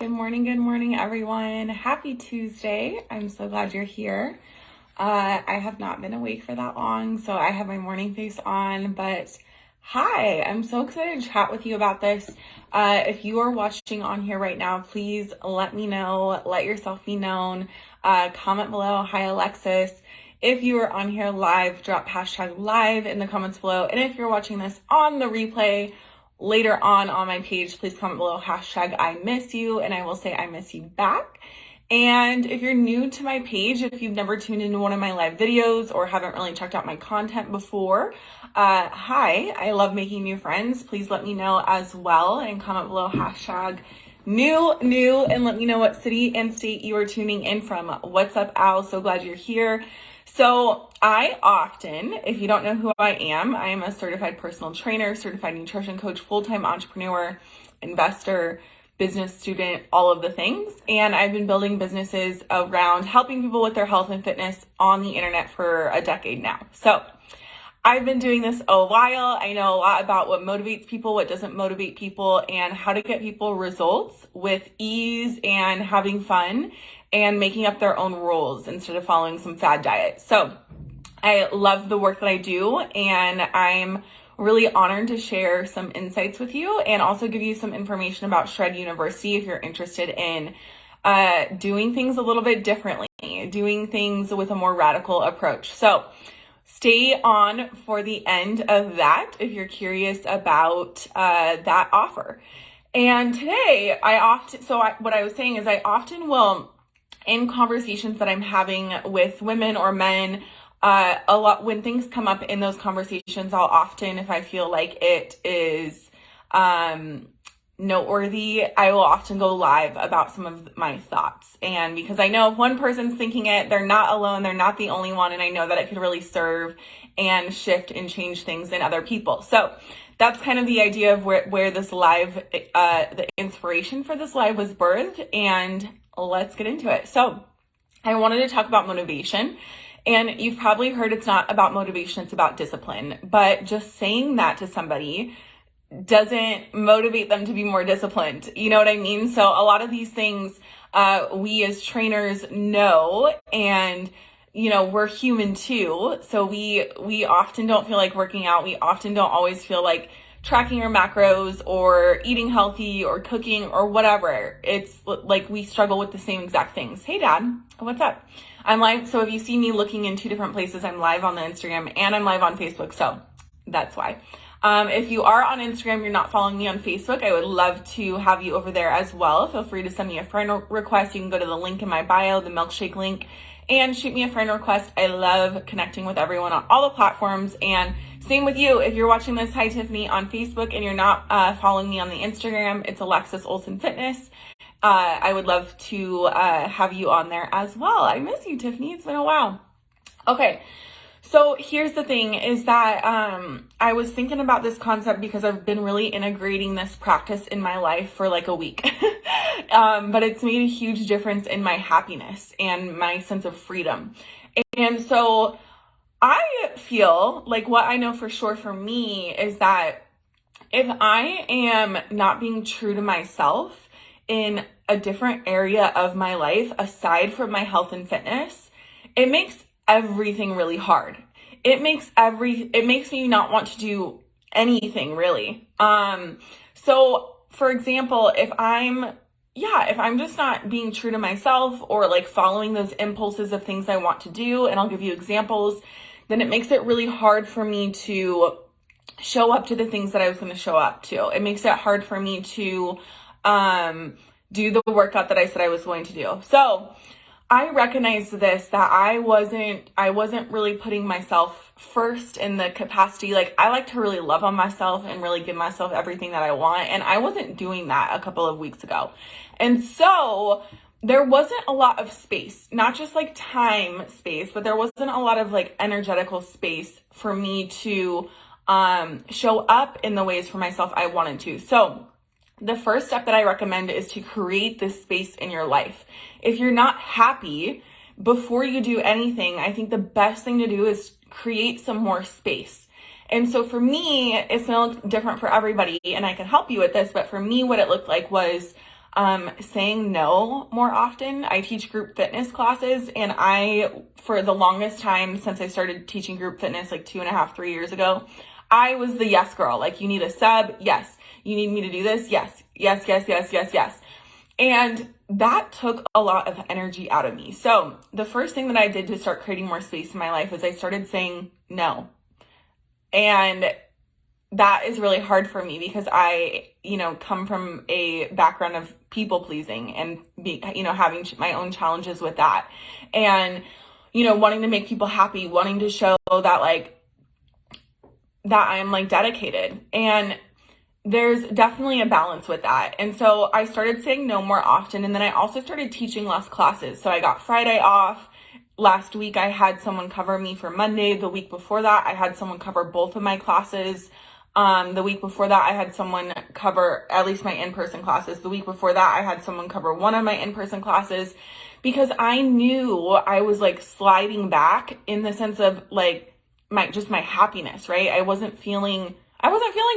Good morning, everyone. Happy Tuesday. I'm so glad you're here. I have not been awake for that long, so I have my morning face on, but hi, I'm so excited to chat with you about this. If you are watching on here right now, please let me know, let yourself be known, comment below, hi Alexis. If you are on here live, drop hashtag live in the comments below. And if you're watching this on the replay, later on my page, please comment below hashtag I miss you, and I will say I miss you back. And if you're new to my page, if you've never tuned into one of my live videos or haven't really checked out my content before, hi, I love making new friends. Please let me know as well and comment below hashtag new, and let me know what city and state you are tuning in from. What's up, Al? So glad you're here. So I often, if you don't know who I am a certified personal trainer, certified nutrition coach, full-time entrepreneur, investor, business student, all of the things. And I've been building businesses around helping people with their health and fitness on the internet for a decade now. So I've been doing this a while. I know a lot about what motivates people, what doesn't motivate people, and how to get people results with ease and having fun and making up their own rules instead of following some fad diet. So I love the work that I do, and I'm really honored to share some insights with you and also give you some information about Shred University if you're interested in doing things a little bit differently, doing things with a more radical approach. So stay on for the end of that if you're curious about that offer. And today, what I was saying is I often will, in conversations that I'm having with women or men, a lot when things come up in those conversations, I'll often, if I feel like it is noteworthy, I will often go live about some of my thoughts. And because I know if one person's thinking it, they're not alone, they're not the only one, and I know that it could really serve and shift and change things in other people. So that's kind of the idea of where this live, the inspiration for this live was birthed, and let's get into it. So I wanted to talk about motivation. And you've probably heard it's not about motivation, it's about discipline. But just saying that to somebody doesn't motivate them to be more disciplined. You know what I mean? So a lot of these things we as trainers know, and you know, we're human too. So we often don't feel like working out. We often don't always feel like tracking our macros or eating healthy or cooking or whatever. It's like we struggle with the same exact things. Hey Dad, what's up? I'm live. So if you see me looking in two different places, I'm live on the Instagram and I'm live on Facebook. So that's why. If you are on Instagram, you're not following me on Facebook, I would love to have you over there as well. Feel free to send me a friend request. You can go to the link in my bio, the milkshake link, and shoot me a friend request. I love connecting with everyone on all the platforms. And same with you. If you're watching this, hi Tiffany, on Facebook and you're not following me on the Instagram, it's Alexis Olson Fitness. I would love to have you on there as well. I miss you, Tiffany. It's been a while. Okay. So here's the thing is that I was thinking about this concept because I've been really integrating this practice in my life for like a week. But it's made a huge difference in my happiness and my sense of freedom. And so I feel like what I know for sure for me is that if I am not being true to myself in a different area of my life aside from my health and fitness, it makes everything really hard. It makes me not want to do anything really. So for example, if I'm just not being true to myself or like following those impulses of things I want to do, and I'll give you examples, then it makes it really hard for me to show up to the things that I was going to show up to. It makes it hard for me to do the workout that I said I was going to do. So I recognized this, that I wasn't really putting myself first in the capacity. Like I like to really love on myself and really give myself everything that I want. And I wasn't doing that a couple of weeks ago. And so there wasn't a lot of space, not just like time space, but there wasn't a lot of like energetical space for me to show up in the ways for myself I wanted to. So the first step that I recommend is to create this space in your life. If you're not happy before you do anything, I think the best thing to do is create some more space. And so for me, it's going to look different for everybody, and I can help you with this, but for me, what it looked like was saying no more often. I teach group fitness classes, and for the longest time since I started teaching group fitness like 2.5, 3 years ago, I was the yes girl. Like, you need a sub? Yes. You need me to do this? Yes. Yes, yes, yes, yes, yes. And that took a lot of energy out of me. So the first thing that I did to start creating more space in my life is I started saying no. And that is really hard for me because I, come from a background of people pleasing and having my own challenges with that. And, wanting to make people happy, wanting to show that that I'm dedicated. And there's definitely a balance with that. And so I started saying no more often. And then I also started teaching less classes. So I got Friday off. Last week, I had someone cover me for Monday. The week before that, I had someone cover both of my classes. The week before that, I had someone cover at least my in-person classes. The week before that, I had someone cover one of my in-person classes because I knew I was sliding back in the sense of my happiness, right? I wasn't feeling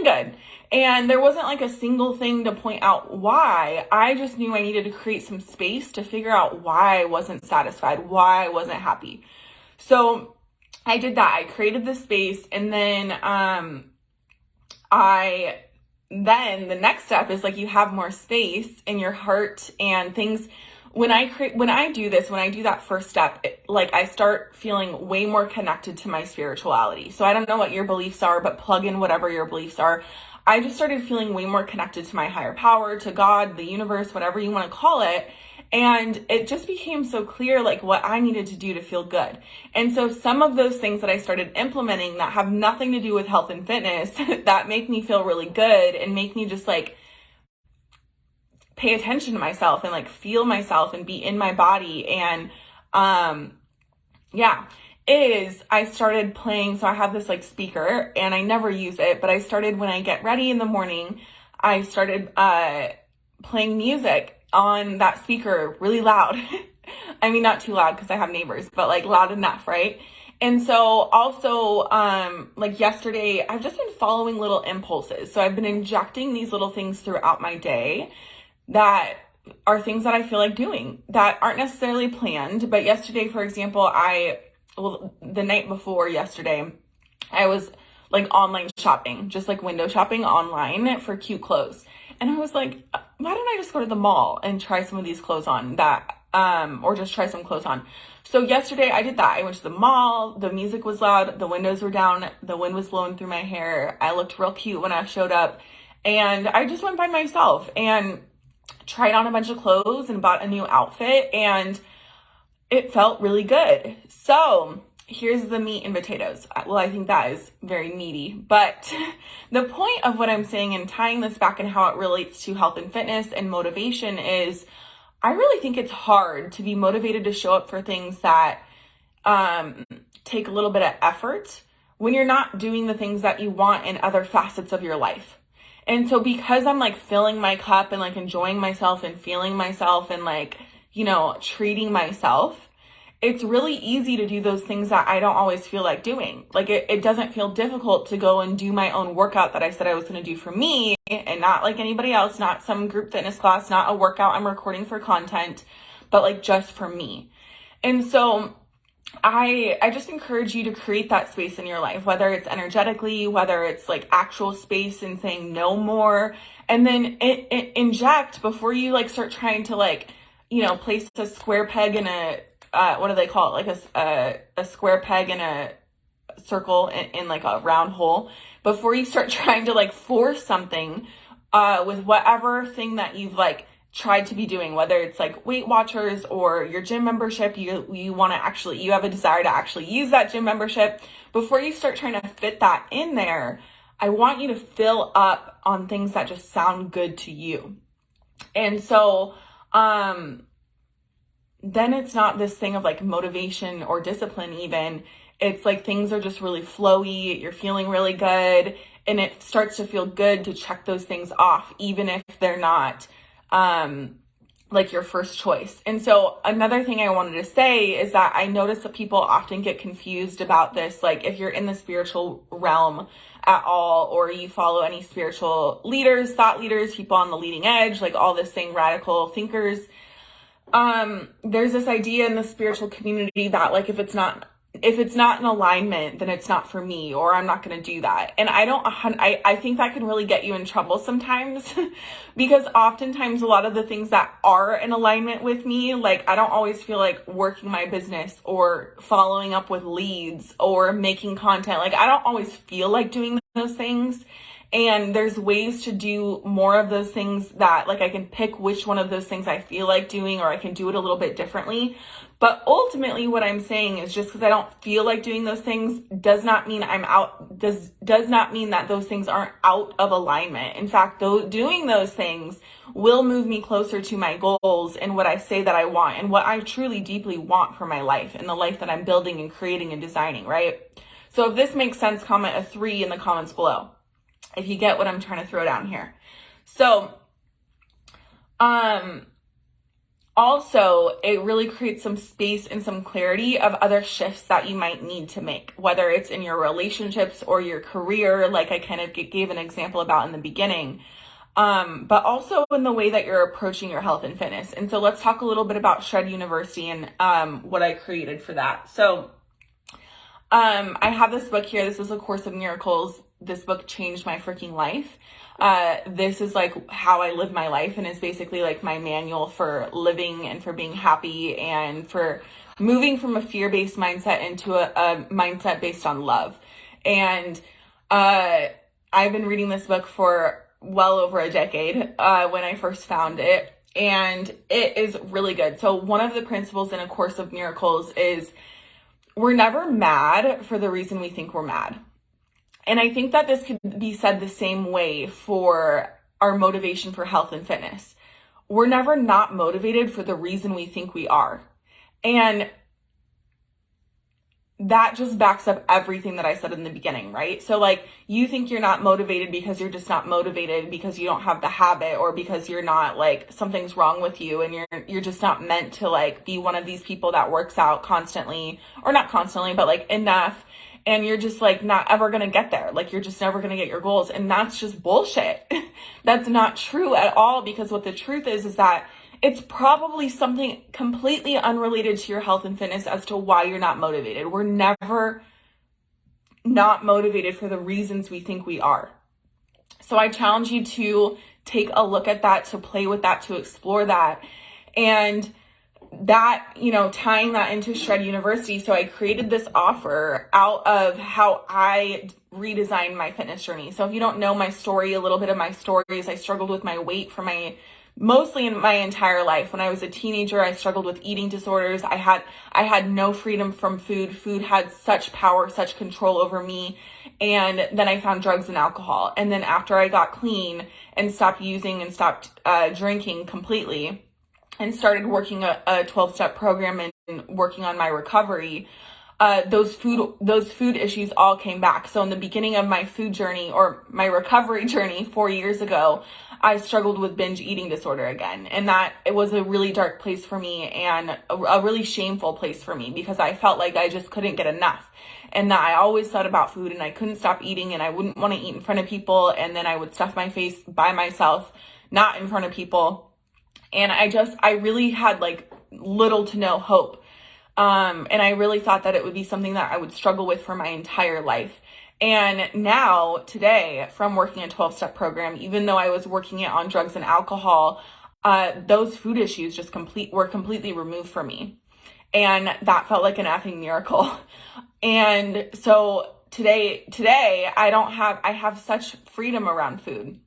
good. And there wasn't a single thing to point out why. I just knew I needed to create some space to figure out why I wasn't satisfied, why I wasn't happy. So I did that. I created the space, and then the next step is you have more space in your heart and things. When I do that first step, I start feeling way more connected to my spirituality. So I don't know what your beliefs are, but plug in whatever your beliefs are. I just started feeling way more connected to my higher power, to God, the universe, whatever you want to call it. And it just became so clear, what I needed to do to feel good. And so some of those things that I started implementing that have nothing to do with health and fitness, that make me feel really good and make me just pay attention to myself and feel myself and be in my body. And I started playing. So I have this speaker, and I never use it, but I started, when I get ready in the morning, I started playing music on that speaker really loud. I mean, not too loud because I have neighbors, but loud enough, right? And so also, yesterday, I've just been following little impulses. So I've been injecting these little things throughout my day that are things that I feel like doing that aren't necessarily planned. But yesterday, for example, the night before yesterday, I was online shopping, just window shopping online for cute clothes. And I was why don't I just go to the mall and try some of these clothes on or just try some clothes on. So yesterday I did that. I went to the mall, the music was loud, the windows were down, the wind was blowing through my hair. I looked real cute when I showed up, and I just went by myself and tried on a bunch of clothes and bought a new outfit, and it felt really good. So here's the meat and potatoes. Well, I think that is very meaty, but the point of what I'm saying and tying this back and how it relates to health and fitness and motivation is I really think it's hard to be motivated to show up for things that take a little bit of effort when you're not doing the things that you want in other facets of your life. And so because I'm filling my cup and enjoying myself and feeling myself and treating myself, it's really easy to do those things that I don't always feel like doing. It doesn't feel difficult to go and do my own workout that I said I was going to do for me and not anybody else, not some group fitness class, not a workout I'm recording for content, but just for me. And so I just encourage you to create that space in your life, whether it's energetically, whether it's actual space and saying no more, and then inject before you start trying to place a square peg in a what do they call it? A square peg in a circle in a round hole. Before you start trying to force something with whatever thing that you've tried to be doing, whether it's Weight Watchers or your gym membership, you want to actually, you have a desire to actually use that gym membership. Before you start trying to fit that in there, I want you to fill up on things that just sound good to you. And so, then it's not this thing of motivation or discipline even. It's things are just really flowy, you're feeling really good, and it starts to feel good to check those things off, even if they're not your first choice. And so another thing I wanted to say is that I notice that people often get confused about this. If you're in the spiritual realm at all, or you follow any spiritual leaders, thought leaders, people on the leading edge, like all this saying radical thinkers, there's this idea in the spiritual community that like if it's not in alignment, then it's not for me, or I'm not going to do that. And I think that can really get you in trouble sometimes because oftentimes a lot of the things that are in alignment with me, like I don't always feel like working my business or following up with leads or making content. Like I don't always feel like doing those things. And there's ways to do more of those things that like I can pick which one of those things I feel like doing, or I can do it a little bit differently. But ultimately what I'm saying is just because I don't feel like doing those things does not mean I'm out, does not mean that those things aren't out of alignment. In fact, doing those things will move me closer to my goals and what I say that I want and what I truly deeply want for my life and the life that I'm building and creating and designing, right? So if this makes sense, comment a 3 in the comments below if you get what I'm trying to throw down here. So, also, it really creates some space and some clarity of other shifts that you might need to make, whether it's in your relationships or your career, like I kind of gave an example about in the beginning, but also in the way that you're approaching your health and fitness. And so let's talk a little bit about Shred University and what I created for that. So I have this book here. This is A Course in Miracles. This book changed my freaking life. This is like how I live my life and is basically like my manual for living and for being happy and for moving from a fear-based mindset into a mindset based on love. And I've been reading this book for well over a decade when I first found it, and it is really good. So one of the principles in A Course of Miracles is we're never mad for the reason we think we're mad. And I think that this could be said the same way for our motivation for health and fitness. We're never not motivated for the reason we think we are. And that just backs up everything that I said in the beginning, right? So like you think you're not motivated because you're just not motivated because you don't have the habit, or because you're not like something's wrong with you and you're just not meant to like be one of these people that works out constantly, or not constantly, but like enough. And you're just like not ever going to get there. Like you're just never going to get your goals. And that's just bullshit. That's not true at all, because what the truth is that it's probably something completely unrelated to your health and fitness as to why you're not motivated. We're never not motivated for the reasons we think we are. So I challenge you to take a look at that, to play with that, to explore that. And that, you know, tying that into Shred University. So I created this offer out of how I redesigned my fitness journey. So if you don't know my story, a little bit of my story is I struggled with my weight for mostly in my entire life. When I was a teenager, I struggled with eating disorders. I had no freedom from food. Food had such power, such control over me. And then I found drugs and alcohol. And then after I got clean and stopped using and stopped drinking completely, and started working a 12-step program and working on my recovery, those food issues all came back. So in the beginning of my food journey, or my recovery journey 4 years ago, I struggled with binge eating disorder again. And that it was a really dark place for me, and a really shameful place for me, because I felt like I just couldn't get enough. And that I always thought about food and I couldn't stop eating, and I wouldn't want to eat in front of people. And then I would stuff my face by myself, not in front of people. And I really had like little to no hope. And I really thought that it would be something that I would struggle with for my entire life. And now, today, from working a 12-step program, even though I was working it on drugs and alcohol, those food issues just were completely removed from me. And that felt like an effing miracle. And so today I have such freedom around food.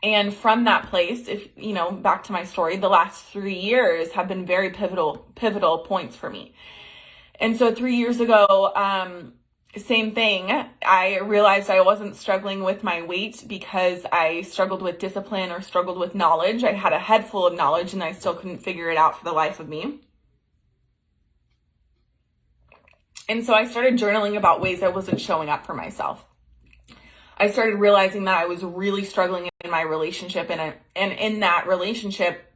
And from that place, if you know, back to my story, the last 3 years have been very pivotal points for me. And so 3 years ago, same thing. I realized I wasn't struggling with my weight because I struggled with discipline or struggled with knowledge. I had a head full of knowledge and I still couldn't figure it out for the life of me. And so I started journaling about ways I wasn't showing up for myself. I started realizing that I was really struggling in my relationship, and in that relationship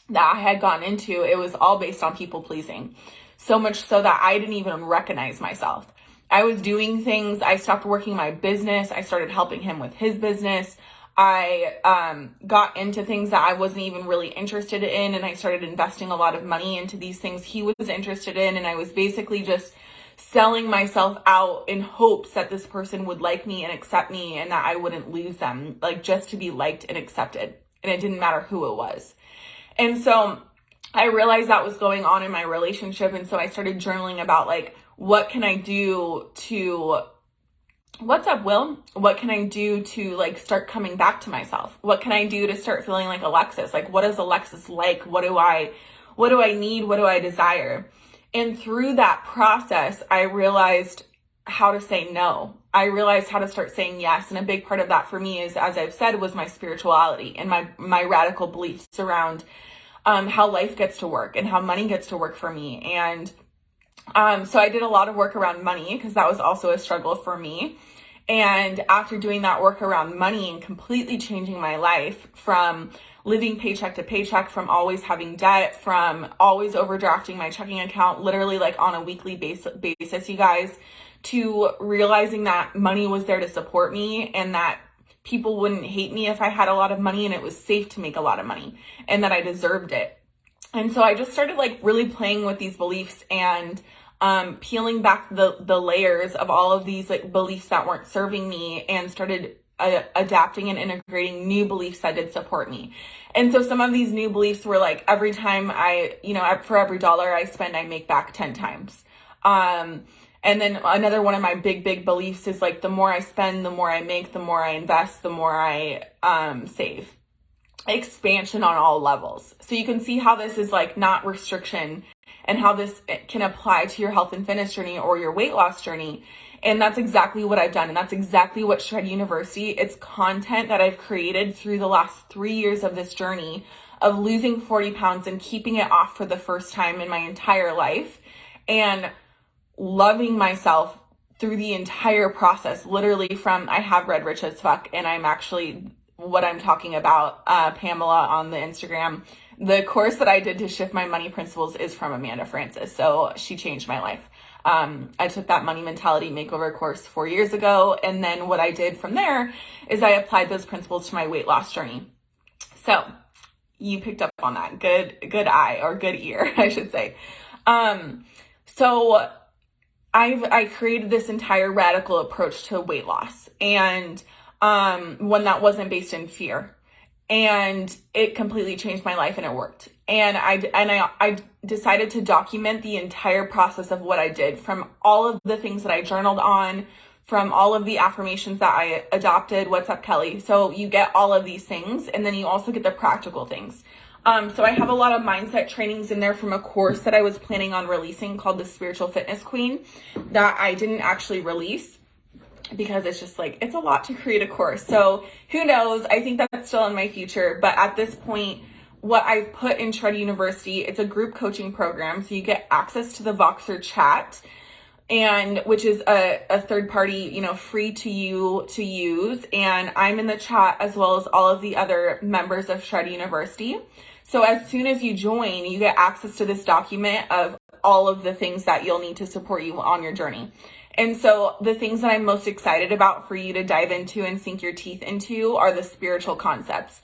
that I had gotten into, it was all based on people pleasing. So much so that I didn't even recognize myself. I was doing things. I stopped working my business. I started helping him with his business. I got into things that I wasn't even really interested in, and I started investing a lot of money into these things he was interested in, and I was basically just selling myself out in hopes that this person would like me and accept me and that I wouldn't lose them, like just to be liked and accepted. And it didn't matter who it was. And so I realized that was going on in my relationship. And so I started journaling about like, what can I do to, what's up, Will? What can I do to like start coming back to myself? What can I do to start feeling like Alexis? Like, what is Alexis like? What do I need? What do I desire? And through that process, I realized how to say no. I realized how to start saying yes. And a big part of that for me is, as I've said, was my spirituality and my radical beliefs around how life gets to work and how money gets to work for me. And so I did a lot of work around money because that was also a struggle for me. And after doing that work around money and completely changing my life from living paycheck to paycheck, from always having debt, from always overdrafting my checking account, literally like on a weekly basis, you guys, to realizing that money was there to support me and that people wouldn't hate me if I had a lot of money and it was safe to make a lot of money and that I deserved it. And so I just started like really playing with these beliefs and peeling back the layers of all of these like beliefs that weren't serving me, and started adapting and integrating new beliefs that did support me. And so some of these new beliefs were like, every time for every dollar I spend, I make back 10 times. And then another one of my big beliefs is like, the more I spend, the more I make, the more I invest, the more I save. Expansion on all levels. So you can see how this is like not restriction, and how this can apply to your health and fitness journey or your weight loss journey. And that's exactly what I've done. And that's exactly what Shred University, it's content that I've created through the last 3 years of this journey of losing 40 pounds and keeping it off for the first time in my entire life, and loving myself through the entire process. Literally from, I have read Rich as Fuck, and I'm actually what I'm talking about, Pamela on the Instagram. The course that I did to shift my money principles is from Amanda Francis. So she changed my life. I took that money mentality makeover course 4 years ago. And then what I did from there is I applied those principles to my weight loss journey. So you picked up on that. Good eye, or good ear, I should say. So I created this entire radical approach to weight loss, and one that wasn't based in fear. And it completely changed my life, and it worked. And I decided to document the entire process of what I did, from all of the things that I journaled on, from all of the affirmations that I adopted. What's up, Kelly? So you get all of these things, and then you also get the practical things. So I have a lot of mindset trainings in there from a course that I was planning on releasing called the Spiritual Fitness Queen, that I didn't actually release because it's just like, it's a lot to create a course. So who knows? I think that's still in my future. But at this point, what I've put in Shred University, it's a group coaching program. So you get access to the Voxer chat, and which is a third party, free to you to use. And I'm in the chat as well as all of the other members of Shred University. So as soon as you join, you get access to this document of all of the things that you'll need to support you on your journey. And so the things that I'm most excited about for you to dive into and sink your teeth into are the spiritual concepts.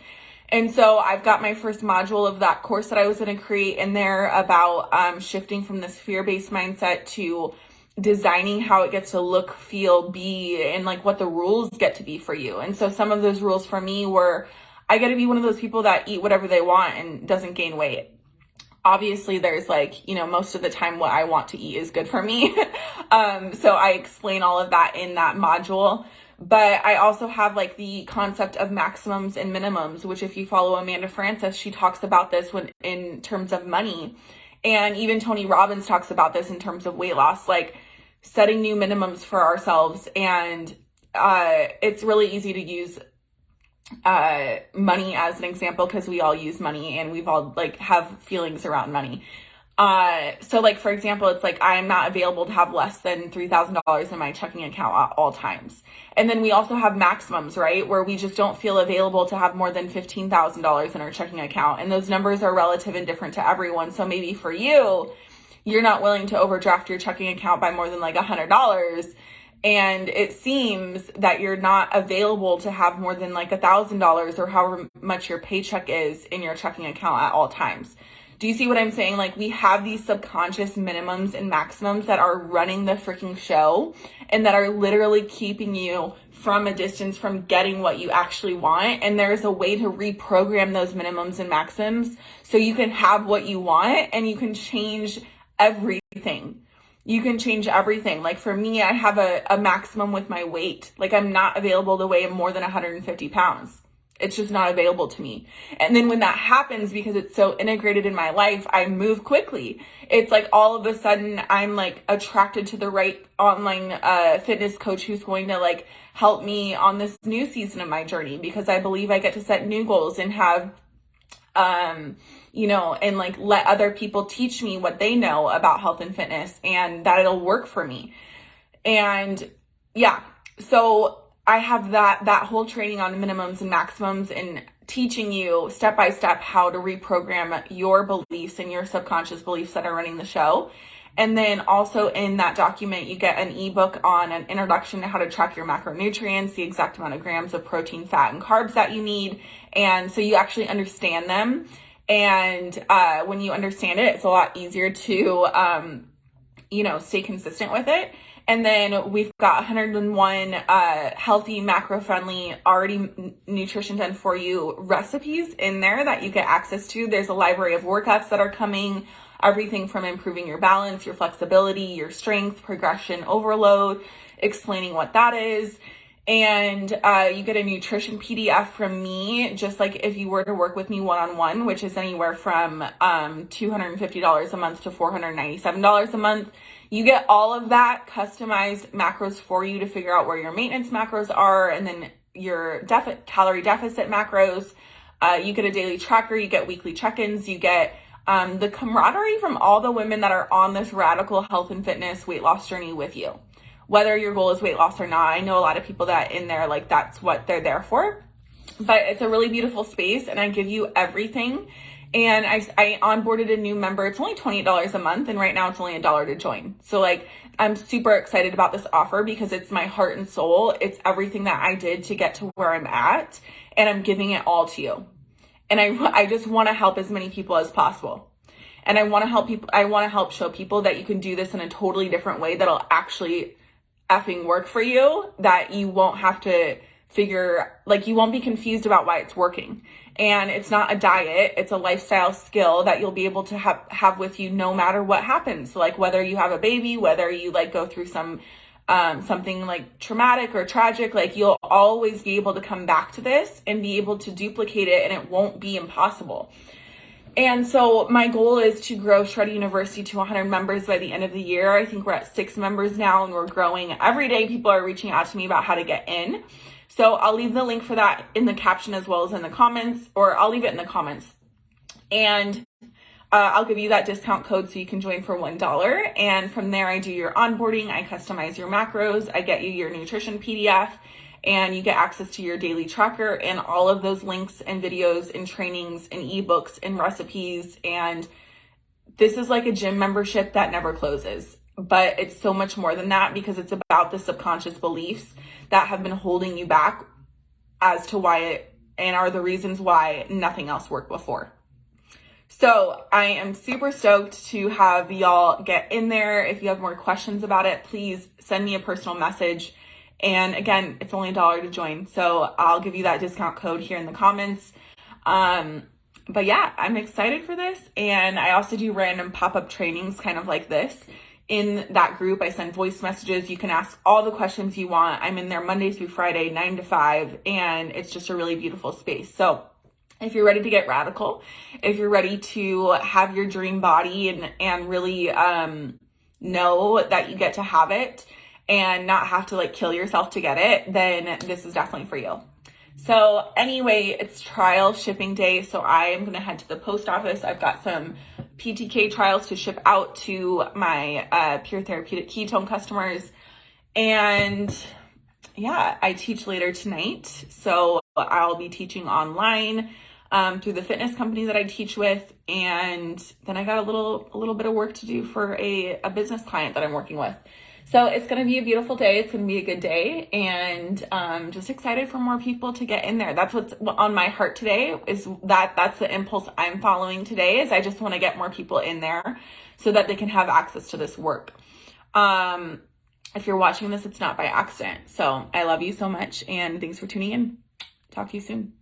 And so I've got my first module of that course that I was going to create in there about shifting from this fear-based mindset to designing how it gets to look, feel, be, and like what the rules get to be for you. And so some of those rules for me were, I got to be one of those people that eat whatever they want and doesn't gain weight. Obviously, there's like, most of the time what I want to eat is good for me. So I explain all of that in that module. But I also have like the concept of maximums and minimums, which if you follow Amanda Francis, she talks about this in terms of money. And even Tony Robbins talks about this in terms of weight loss, like setting new minimums for ourselves. And it's really easy to use money as an example, because we all use money and we've all like have feelings around money. So like, for example, it's like, I'm not available to have less than $3,000 in my checking account at all times. And then we also have maximums, right? Where we just don't feel available to have more than $15,000 in our checking account. And those numbers are relative and different to everyone. So maybe for you you're not willing to overdraft your checking account by more than like $100. And it seems that you're not available to have more than like $1,000 or however much your paycheck is in your checking account at all times. Do you see what I'm saying? Like, we have these subconscious minimums and maximums that are running the freaking show and that are literally keeping you from a distance from getting what you actually want. And there's a way to reprogram those minimums and maxims so you can have what you want and you can change everything. You can change everything. Like for me, I have a maximum with my weight. Like I'm not available to weigh more than 150 pounds. It's just not available to me. And then when that happens, because it's so integrated in my life, I move quickly. It's like all of a sudden I'm like attracted to the right online fitness coach who's going to like help me on this new season of my journey, because I believe I get to set new goals and have and like let other people teach me what they know about health and fitness, and that it'll work for me. And yeah, so I have that whole training on minimums and maximums and teaching you step by step how to reprogram your beliefs and your subconscious beliefs that are running the show. And then also in that document, you get an ebook on an introduction to how to track your macronutrients, the exact amount of grams of protein, fat, and carbs that you need. And so you actually understand them. And when you understand it, it's a lot easier to, stay consistent with it. And then we've got 101 healthy, macro-friendly, already nutrition done for you recipes in there that you get access to. There's a library of workouts that are coming, everything from improving your balance, your flexibility, your strength, progression, overload, explaining what that is. And you get a nutrition PDF from me, just like if you were to work with me one-on-one, which is anywhere from $250 a month to $497 a month. You get all of that customized macros for you to figure out where your maintenance macros are, and then your calorie deficit macros. You get a daily tracker, you get weekly check-ins, you get the camaraderie from all the women that are on this radical health and fitness weight loss journey with you. Whether your goal is weight loss or not, I know a lot of people that in there, like that's what they're there for. But it's a really beautiful space, and I give you everything. And I onboarded a new member. It's only $28 a month, and right now it's only $1 to join. So like, I'm super excited about this offer because it's my heart and soul. It's everything that I did to get to where I'm at, and I'm giving it all to you. And I just want to help as many people as possible. And I want to help people. I want to help show people that you can do this in a totally different way that'll actually effing work for you, that you won't have to you won't be confused about why it's working. And it's not a diet, it's a lifestyle skill that you'll be able to have with you no matter what happens. Like whether you have a baby, whether you like go through something like traumatic or tragic, like you'll always be able to come back to this and be able to duplicate it, and it won't be impossible. And so my goal is to grow Shred University to 100 members by the end of the year. I think we're at 6 members now, and we're growing. Every day people are reaching out to me about how to get in. So I'll leave the link for that in the caption as well as in the comments, or I'll leave it in the comments. And I'll give you that discount code so you can join for $1. And from there, I do your onboarding. I customize your macros. I get you your nutrition PDF. And you get access to your daily tracker and all of those links and videos and trainings and ebooks and recipes. And this is like a gym membership that never closes, but it's so much more than that, because it's about the subconscious beliefs that have been holding you back as to why and are the reasons why nothing else worked before. So I am super stoked to have y'all get in there. If you have more questions about it, please send me a personal message. And again, it's only $1 to join. So I'll give you that discount code here in the comments. But yeah, I'm excited for this. And I also do random pop-up trainings kind of like this. In that group, I send voice messages. You can ask all the questions you want. I'm in there Monday through Friday, 9 to 5. And it's just a really beautiful space. So if you're ready to get radical, if you're ready to have your dream body and really know that you get to have it, and not have to like kill yourself to get it, then this is definitely for you. So anyway, it's trial shipping day. So I am going to head to the post office. I've got some PTK trials to ship out to my Pure Therapeutic Ketone customers. And yeah, I teach later tonight. So I'll be teaching online. through the fitness company that I teach with. And then I got a little bit of work to do for a business client that I'm working with. So it's going to be a beautiful day. It's going to be a good day, and just excited for more people to get in there. That's what's on my heart today, is that's the impulse I'm following today, is I just want to get more people in there so that they can have access to this work. If you're watching this, it's not by accident. So I love you so much, and thanks for tuning in. Talk to you soon.